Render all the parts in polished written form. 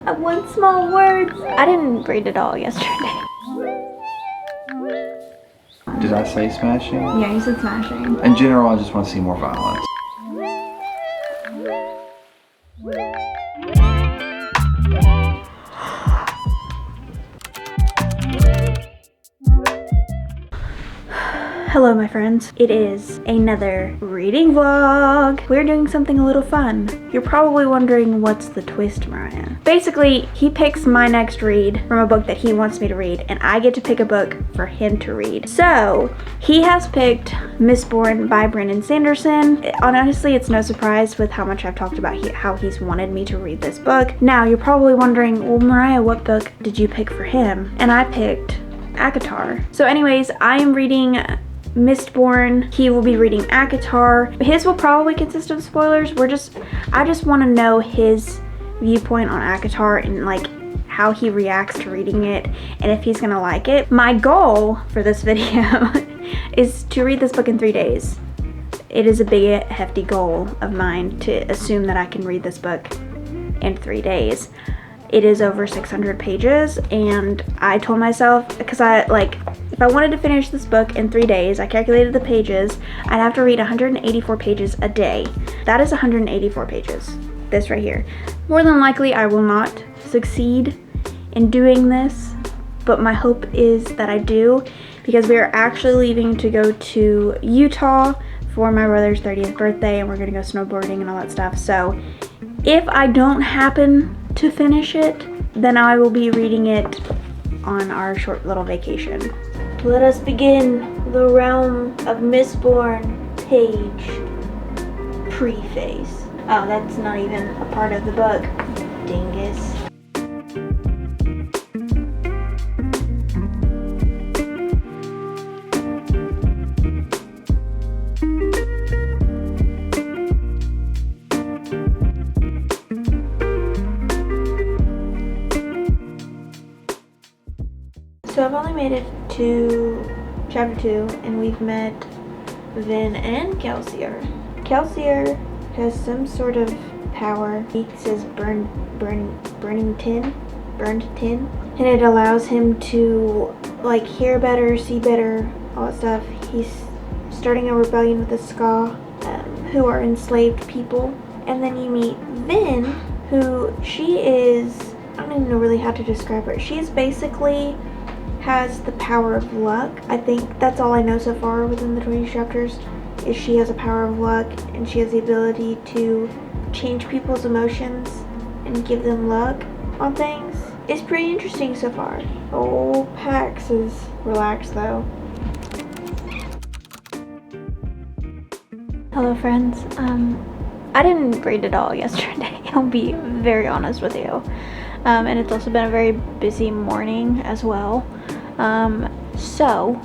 One small word. I didn't read it all yesterday. Did I say smashing? Yeah, you said smashing. In general, I just want to see more violence. Hello my friends, it is another reading vlog. We're doing something a little fun. You're probably wondering what's the twist, Mariah. Basically, he picks my next read from a book that he wants me to read, and I get to pick a book for him to read. So, he has picked Mistborn by Brandon Sanderson. Honestly, it's no surprise with how much I've talked about how he's wanted me to read this book. Now, you're probably wondering, well Mariah, what book did you pick for him? And I picked ACOTAR. So anyways, I am reading Mistborn. He will be reading ACOTAR. His will probably consist of spoilers. I just want to know his viewpoint on ACOTAR and like how he reacts to reading it and if he's gonna like it. My goal for this video is to read this book in 3 days. It is a big hefty goal of mine to assume that I can read this book in 3 days. It is over 600 pages, and I told myself, because if I wanted to finish this book in 3 days, I calculated the pages, I'd have to read 184 pages a day. That is 184 pages, this right here. More than likely, I will not succeed in doing this, but my hope is that I do, because we are actually leaving to go to Utah for my brother's 30th birthday, and we're gonna go snowboarding and all that stuff. So if I don't happen to finish it, then I will be reading it on our short little vacation. Let us begin the realm of Mistborn page preface. Oh, that's not even a part of the book. Dingus. So I've only made it to chapter 2, and we've met Vin and Kelsier. Kelsier has some sort of power. He says burning tin, burned tin, and it allows him to like hear better, see better, all that stuff. He's starting a rebellion with the Ska, who are enslaved people. And then you meet Vin, who she is, I don't even know really how to describe her. She is basically has the power of luck. I think that's all I know so far within the 20 chapters, is she has a power of luck, and she has the ability to change people's emotions and give them luck on things. It's pretty interesting so far. Old Pax is relaxed though. Hello friends. I didn't read it all yesterday. I'll be very honest with you. And it's also been a very busy morning as well. So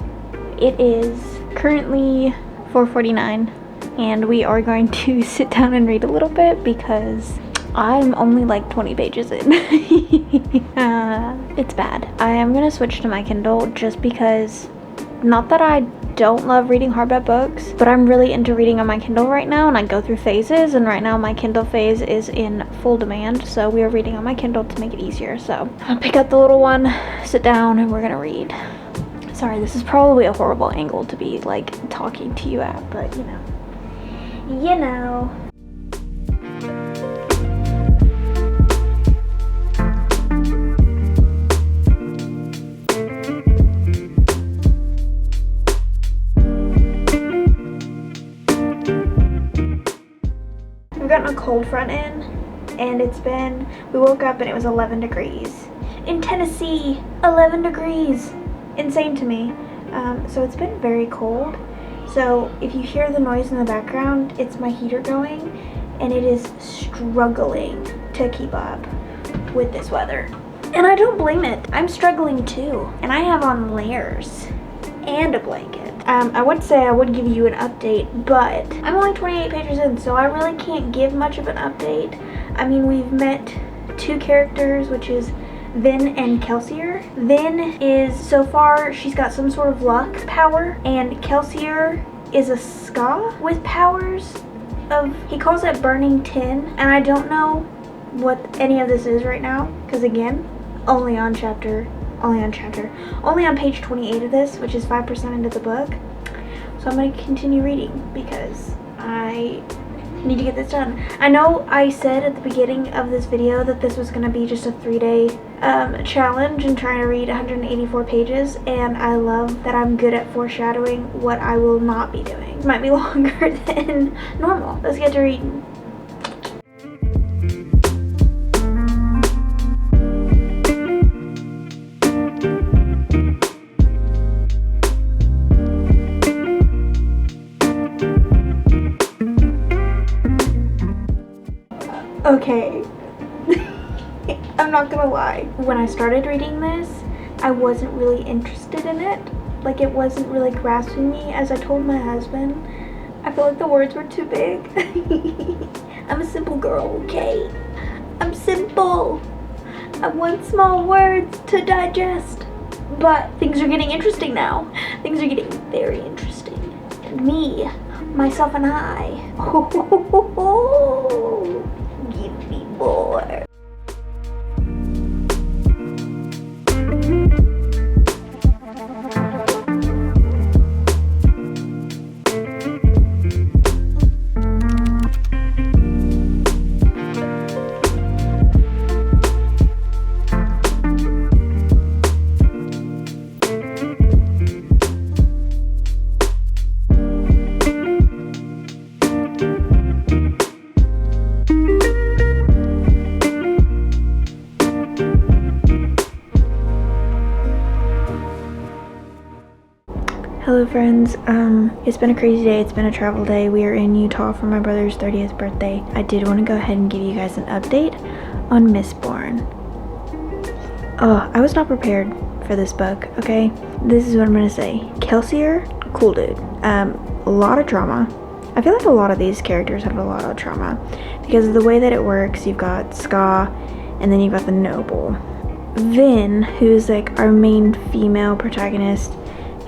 it is currently 4:49, and we are going to sit down and read a little bit because I'm only like 20 pages in. It's bad. I am gonna switch to my Kindle just because, not that I don't love reading hardback books, but I'm really into reading on my Kindle right now, and I go through phases, and right now my Kindle phase is in full demand, so we are reading on my Kindle to make it easier. So I'll pick up the little one, sit down, and we're gonna read. Sorry, this is probably a horrible angle to be like talking to you at, but you know. We've gotten a cold front in, and we woke up and it was 11 degrees. In Tennessee, 11 degrees. Insane to me. So it's been very cold. So if you hear the noise in the background, it's my heater going, and it is struggling to keep up with this weather. And I don't blame it. I'm struggling too. And I have on layers and a blanket. I would say I would give you an update, but I'm only 28 pages in, so I really can't give much of an update. I mean, we've met 2 characters, which is Vin and Kelsier. Vin is, so far, she's got some sort of luck power, and Kelsier is a Ska with powers of, he calls it burning tin, and I don't know what any of this is right now, because again, only on page 28 of this, which is 5% into the book. So I'm going to continue reading because I need to get this done. I know I said at the beginning of this video that this was going to be just a 3-day challenge and trying to read 184 pages, and I love that I'm good at foreshadowing what I will not be doing. It might be longer than normal. Let's get to reading. Okay, I'm not gonna lie. When I started reading this, I wasn't really interested in it. Like, it wasn't really grasping me. As I told my husband, I feel like the words were too big. I'm a simple girl, okay? I'm simple. I want small words to digest. But things are getting interesting now. Things are getting very interesting. And me, myself and I. Give me more. Hello friends, it's been a crazy day. It's been a travel day. We are in Utah for my brother's 30th birthday. I did want to go ahead and give you guys an update on Mistborn. Oh, I was not prepared for this book, okay? This is what I'm gonna say. Kelsier, cool dude. A lot of trauma. I feel like a lot of these characters have a lot of trauma because of the way that it works. You've got Ska, and then you've got the noble. Vin, who's like our main female protagonist,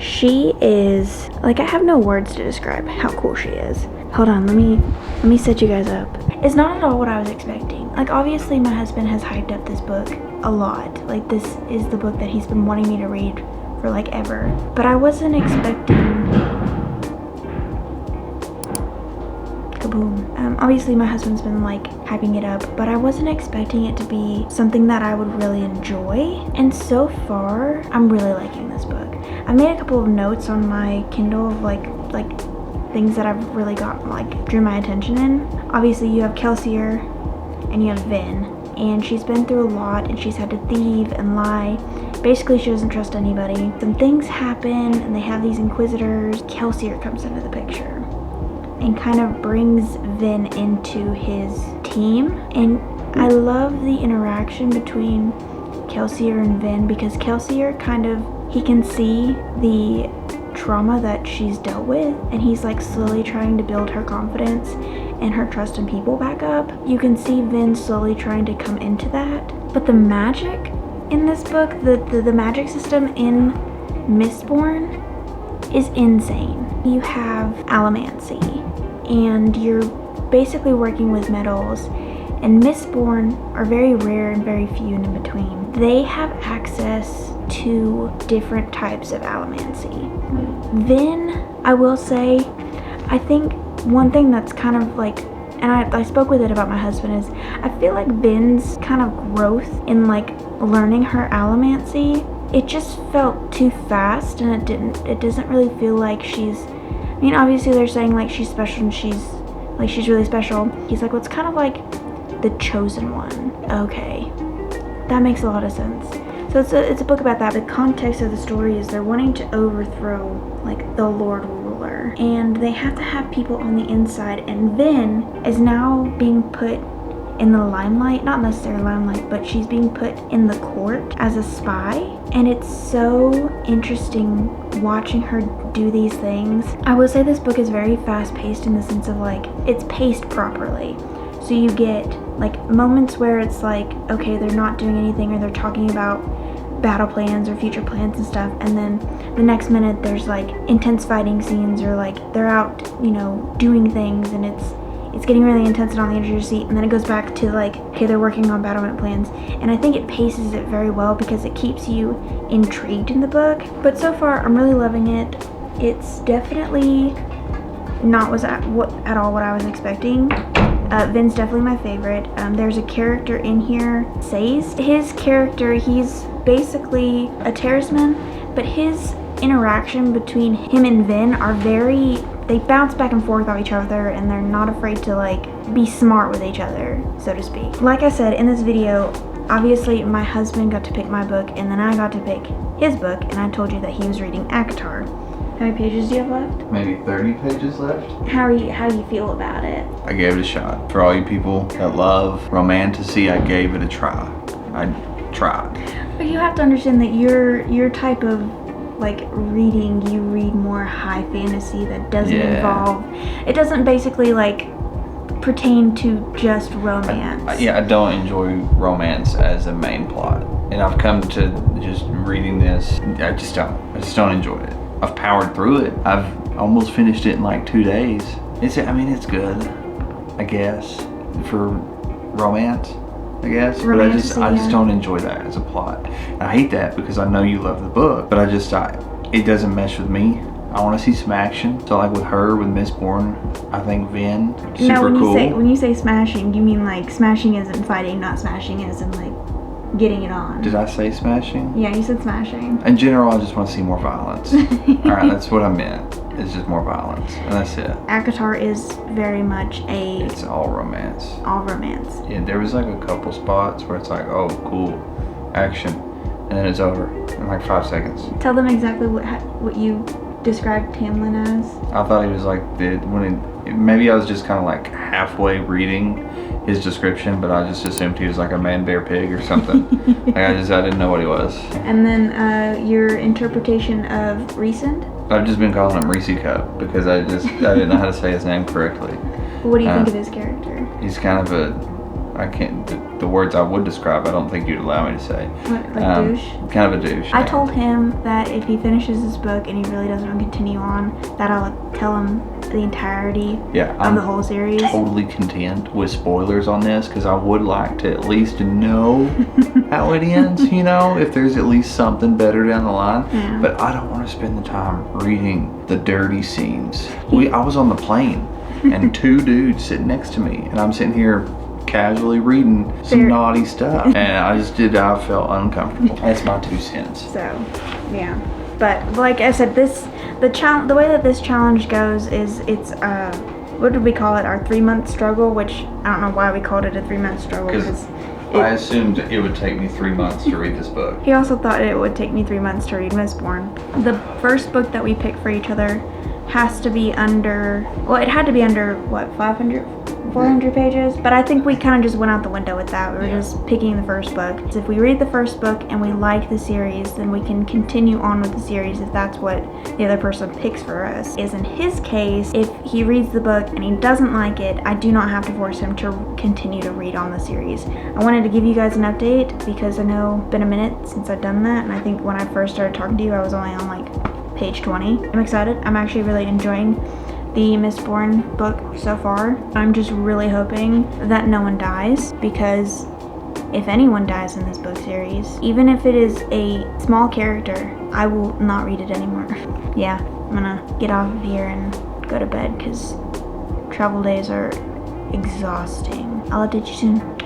she is, like, I have no words to describe how cool she is. Hold on, let me set you guys up. It's not at all what I was expecting. Like, obviously my husband has hyped up this book a lot. Like, this is the book that he's been wanting me to read for like ever. But I wasn't expecting, kaboom. Obviously my husband's been like hyping it up, but I wasn't expecting it to be something that I would really enjoy. And so far, I'm really liking this book. I made a couple of notes on my Kindle of like things that I've really got, like, drew my attention in. Obviously you have Kelsier and you have Vin, and she's been through a lot and she's had to thieve and lie. Basically she doesn't trust anybody. Some things happen and they have these inquisitors. Kelsier comes into the picture and kind of brings Vin into his team, and I love the interaction between Kelsier and Vin because Kelsier he can see the trauma that she's dealt with, and he's like slowly trying to build her confidence and her trust in people back up. You can see Vin slowly trying to come into that. But the magic in this book, the magic system in Mistborn is insane. You have allomancy, and you're basically working with metals, and Mistborn are very rare and very few and in between. They have access to different types of allomancy. Vin, I will say, I think one thing that's kind of like, and I spoke with it about my husband, is I feel like Vin's kind of growth in like learning her allomancy, it just felt too fast, and it doesn't really feel like she's, I mean, obviously they're saying like she's special and she's really special. He's like, well, it's kind of like the chosen one. Okay, that makes a lot of sense. So it's a book about that. The context of the story is they're wanting to overthrow like the Lord Ruler, and they have to have people on the inside, and Vin is now being put in the limelight, not necessarily limelight, but she's being put in the court as a spy, and it's so interesting watching her do these things. I would say this book is very fast-paced in the sense of like it's paced properly. So you get like moments where it's like, okay, they're not doing anything, or they're talking about battle plans or future plans and stuff, and then the next minute there's like intense fighting scenes, or like they're out, you know, doing things, and it's it's getting really intense and on the edge of your seat, and then it goes back to like, okay, they're working on battlement plans. And I think it paces it very well because it keeps you intrigued in the book. But so far, I'm really loving it. It's definitely not at all what I was expecting. Vin's definitely my favorite. There's a character in here, Says. His character, he's basically a terraceman, but his interaction between him and Vin are they bounce back and forth off each other, and they're not afraid to like be smart with each other, so to speak. Like I said in this video, obviously my husband got to pick my book, and then I got to pick his book, and I told you that he was reading ACOTAR. How many pages do you have left? Maybe 30 pages left. How do you feel about it? I gave it a shot. For all you people that love romantasy, I gave it a try. I tried. But you have to understand that your type of like reading, you read more high fantasy that doesn't involve, it doesn't basically like pertain to just romance. I don't enjoy romance as a main plot, and I've come to just reading this, I just don't enjoy it. I've powered through it. I've almost finished it in like 2 days. It's good, I guess, for romance, I guess. But I just don't enjoy that as a plot. And I hate that because I know you love the book, but it doesn't mesh with me. I want to see some action. So like with Mistborn, I think Vin, super cool. When you say smashing, you mean like smashing as in fighting, not smashing as in like getting it on. Did I say smashing? Yeah, you said smashing. In general, I just want to see more violence. Alright, that's what I meant. It's just more violence, and that's it. ACOTAR is very much it's all romance. All romance. Yeah, there was like a couple spots where it's like, oh, cool, action, and then it's over in like 5 seconds. Tell them exactly what you described Tamlin as. I thought he was like maybe I was just kind of like halfway reading his description, but I just assumed he was like a man, bear, pig or something. Like I didn't know what he was. And then your interpretation of Recent? I've just been calling him Reese Cup because I didn't know how to say his name correctly. What do you think of his character? He's kind of the words I would describe, I don't think you'd allow me to say. What, like douche? Kind of a douche. I told him that if he finishes this book and he really doesn't want to continue on, that I'll tell him the entirety of the whole series. Totally content with spoilers on this because I would like to at least know how it ends, if there's at least something better down the line. Yeah. But I don't want to spend the time reading the dirty scenes. I was on the plane and 2 dudes sitting next to me, and I'm sitting here casually reading some naughty stuff, and I felt uncomfortable. That's my 2 cents. So, yeah. But like I said, the way that this challenge goes is it's what did we call it? Our 3-month struggle, which I don't know why we called it a 3-month struggle because I assumed it would take me 3 months to read this book. He also thought it would take me 3 months to read Mistborn. The first book that we picked for each other has to be under, it had to be under, 400 pages? But I think we kind of just went out the window with that. We were just picking the first book. So if we read the first book and we like the series, then we can continue on with the series if that's what the other person picks for us. In his case, if he reads the book and he doesn't like it, I do not have to force him to continue to read on the series. I wanted to give you guys an update because I know it's been a minute since I've done that, and I think when I first started talking to you, I was only on like page 20. I'm excited. I'm actually really enjoying the Mistborn book so far. I'm just really hoping that no one dies, because if anyone dies in this book series, even if it is a small character, I will not read it anymore. Yeah, I'm gonna get off of here and go to bed because travel days are exhausting. I'll update you soon.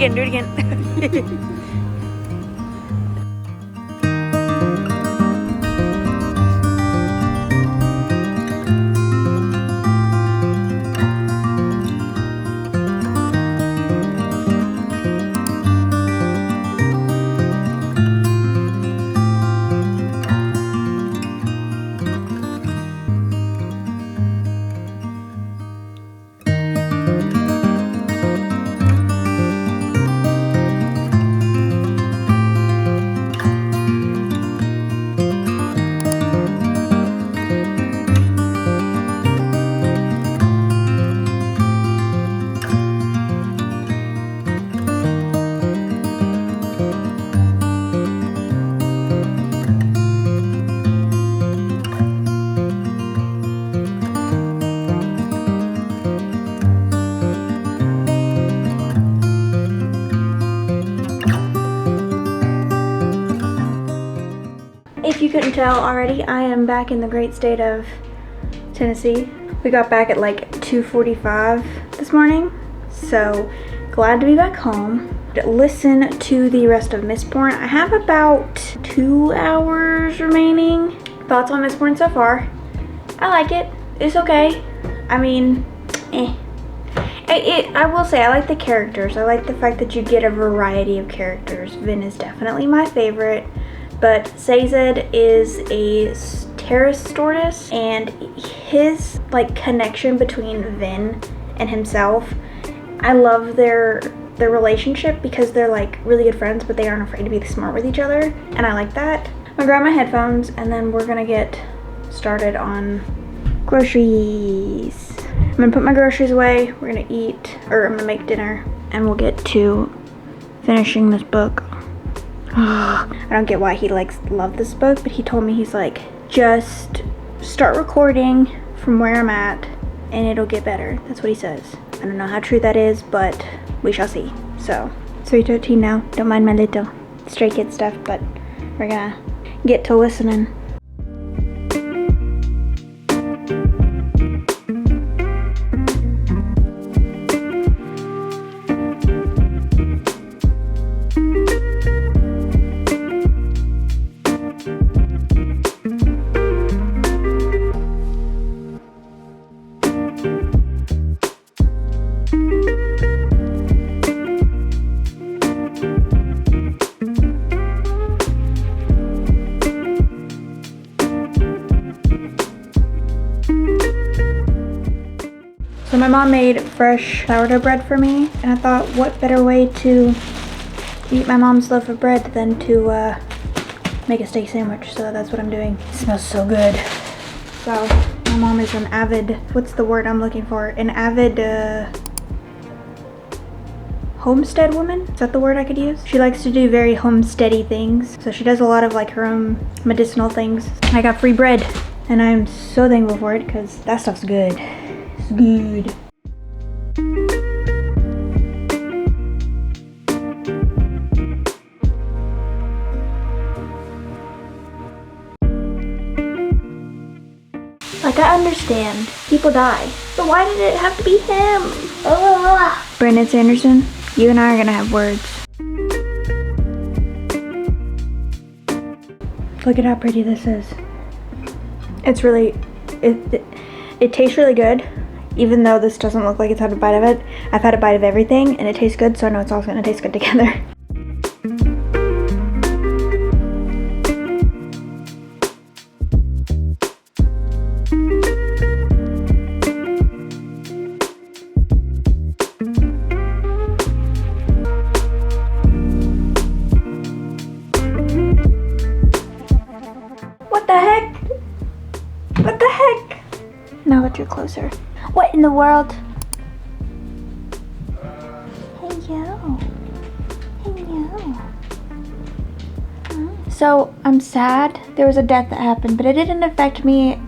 again, do it again. If you couldn't tell already, I am back in the great state of Tennessee. We got back at like 2:45 this morning, so glad to be back home. Listen to the rest of Mistborn. I have about 2 hours remaining. Thoughts on Mistborn so far? I like it. It's okay. I mean, I will say I like the characters. I like the fact that you get a variety of characters. Vin is definitely my favorite. But Sazed is a terrace tortoise, and his like connection between Vin and himself, I love their relationship because they're like really good friends, but they aren't afraid to be smart with each other, and I like that. I'm gonna grab my headphones and then we're gonna get started on groceries. I'm gonna put my groceries away, we're gonna eat, or I'm gonna make dinner, and we'll get to finishing this book. I don't get why he loved this book, but he told me, he's like, just start recording from where I'm at and it'll get better. That's what he says. I don't know how true that is, but we shall see. So 3:13 now. Don't mind my little stray kid stuff, but we're gonna get to listening. So my mom made fresh sourdough bread for me, and I thought, what better way to eat my mom's loaf of bread than to make a steak sandwich. So that's what I'm doing. It smells so good. So my mom is an avid, what's the word I'm looking for? An avid homestead woman? Is that the word I could use? She likes to do very homesteady things. So she does a lot of like her own medicinal things. I got free bread and I'm so thankful for it because that stuff's good. It's good. Like, I understand people die, but why did it have to be him? Ugh. Brandon Sanderson, you and I are gonna have words. Look at how pretty this is. It's really, it tastes really good, even though this doesn't look like it's had a bite of it. I've had a bite of everything and it tastes good, so I know it's all gonna taste good together. What the heck? What the heck? Now that you're closer. What in the world? Hey yo. Hey yo. So I'm sad there was a death that happened, but it didn't affect me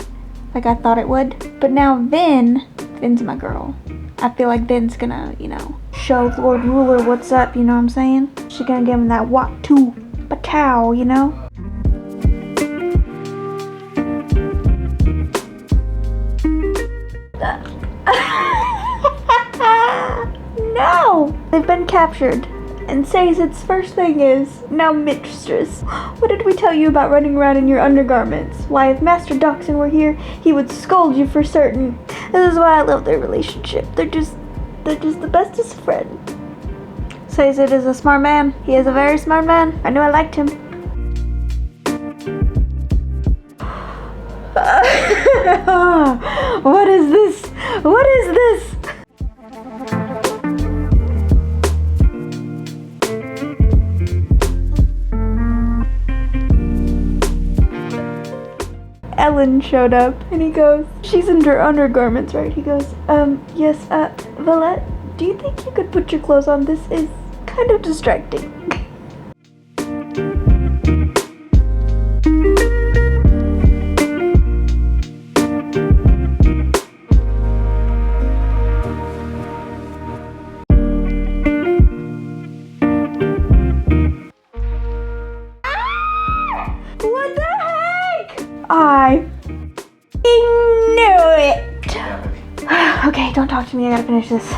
like I thought it would. But now Vin's my girl. I feel like Vin's gonna, you know, show Lord Ruler what's up, you know what I'm saying? She's gonna give him that Watu Batao, you know? No! They've been captured. and says its first thing is, "Now, mistress, what did we tell you about running around in your undergarments? Why, if Master Dachshund were here, he would scold you for certain. This is why I love their relationship. They're just the bestest friend." Says it is a smart man. He is a very smart man. I knew I liked him. What is this? What is this? Ellen showed up and he goes, "She's in her undergarments, right?" He goes, yes, Valette, do you think you could put your clothes on? This is kind of distracting." What the heck? I knew it. Okay, don't talk to me. I gotta finish this.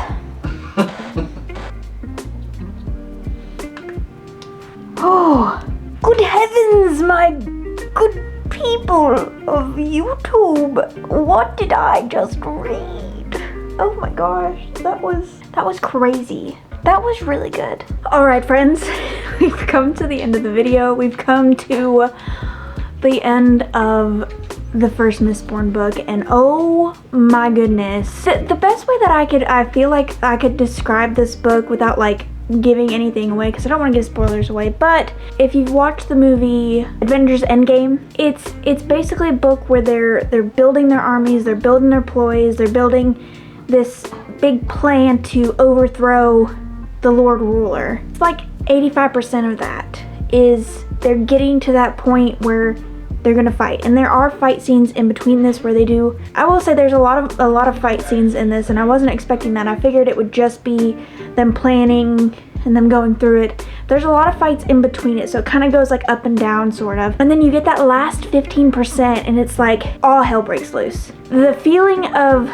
Oh, good heavens, my good people of YouTube. What did I just read? Oh my gosh, that was crazy. That was really good. All right, friends, we've come to the end of the video. We've come to the end of the first Mistborn book, and oh my goodness. The best way that I feel like I could describe this book without like giving anything away, because I don't want to give spoilers away, but if you've watched the movie Avengers Endgame, it's basically a book where they're building their armies, they're building their ploys, they're building this big plan to overthrow the Lord Ruler. It's like 85% of that is they're getting to that point where they're gonna fight, and there are fight scenes in between this where they do. I will say there's a lot of fight scenes in this, and I wasn't expecting that. I figured it would just be them planning and them going through it. There's a lot of fights in between it, so it kind of goes like up and down sort of, and then you get that last 15% and it's like all hell breaks loose. The feeling of,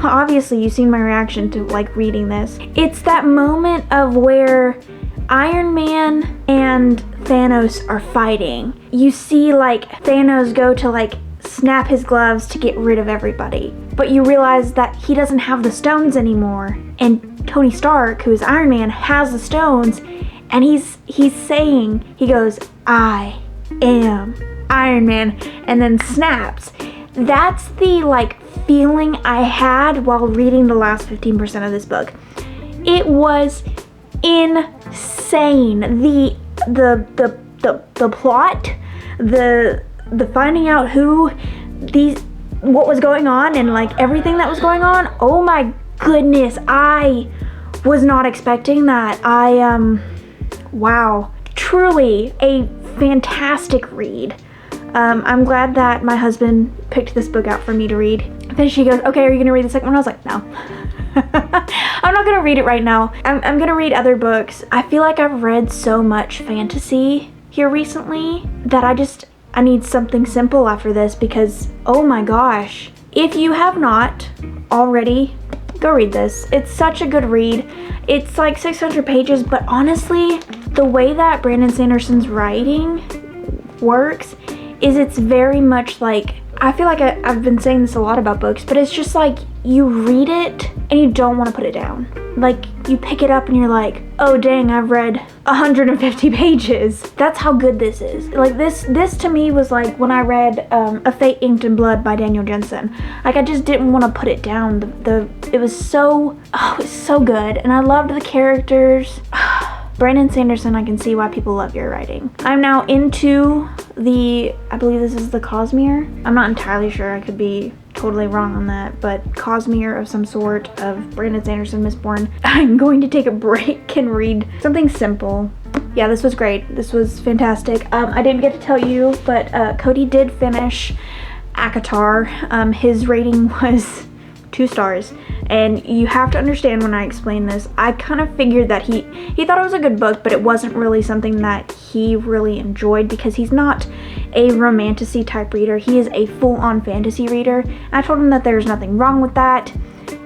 obviously you've seen my reaction to like reading this, it's that moment of where Iron Man and Thanos are fighting. You see like Thanos go to like snap his gloves to get rid of everybody, but you realize that he doesn't have the stones anymore, and Tony Stark, who is Iron Man, has the stones, and he's saying, he goes, "I am Iron Man," and then snaps. That's the like feeling I had while reading the last 15% of this book. It was insane. The plot, the finding out what was going on, and like everything that was going on. Oh my goodness, I was not expecting that. Wow, truly a fantastic read. I'm glad that my husband picked this book out for me to read. Then she goes, "Okay, are you gonna read the second one?" I was like, "No." I'm not gonna read it right now. I'm gonna read other books. I feel like I've read so much fantasy here recently that I need something simple after this, because oh my gosh. If you have not already, go read this. It's such a good read. It's like 600 pages, but honestly, the way that Brandon Sanderson's writing works is it's very much like, I feel like I've been saying this a lot about books, but it's just like you read it and you don't want to put it down. Like you pick it up and you're like, oh dang, I've read 150 pages. That's how good this is. Like this to me was like when I read A Fate Inked in Blood by Daniel Jensen. Like I just didn't want to put it down. It was so good, and I loved the characters. Brandon Sanderson, I can see why people love your writing. I'm now into I believe this is the Cosmere. I'm not entirely sure, I could be totally wrong on that, but Cosmere of some sort of Brandon Sanderson Mistborn. I'm going to take a break and read something simple. Yeah, this was great. This was fantastic. I didn't get to tell you, but Cody did finish ACOTAR. His rating was 2 stars. And you have to understand when I explain this, I kind of figured that he thought it was a good book, but it wasn't really something that he really enjoyed, because he's not a romantasy type reader. He is a full-on fantasy reader. I told him that there's nothing wrong with that.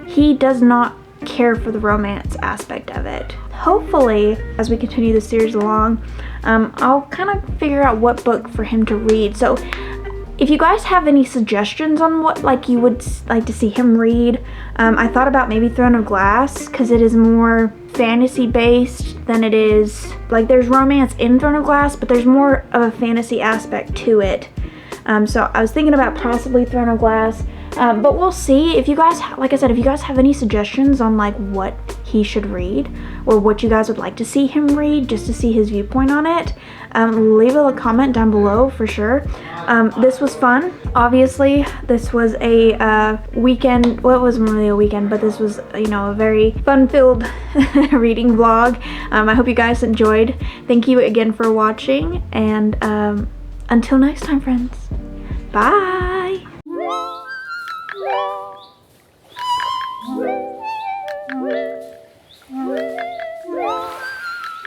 He does not care for the romance aspect of it. hopefully, as we continue the series along, I'll kind of figure out what book for him to read. So if you guys have any suggestions on what like you would like to see him read, I thought about maybe Throne of Glass, because it is more fantasy based than it is, like there's romance in Throne of Glass, but there's more of a fantasy aspect to it. So I was thinking about possibly Throne of Glass, but we'll see. If you guys, like I said, if you guys have any suggestions on like what he should read or what you guys would like to see him read, just to see his viewpoint on it, leave a comment down below for sure. This was fun. Obviously, this was a weekend. Well, it wasn't really a weekend, but this was, you know, a very fun-filled reading vlog. I hope you guys enjoyed. Thank you again for watching, and until next time, friends. Bye.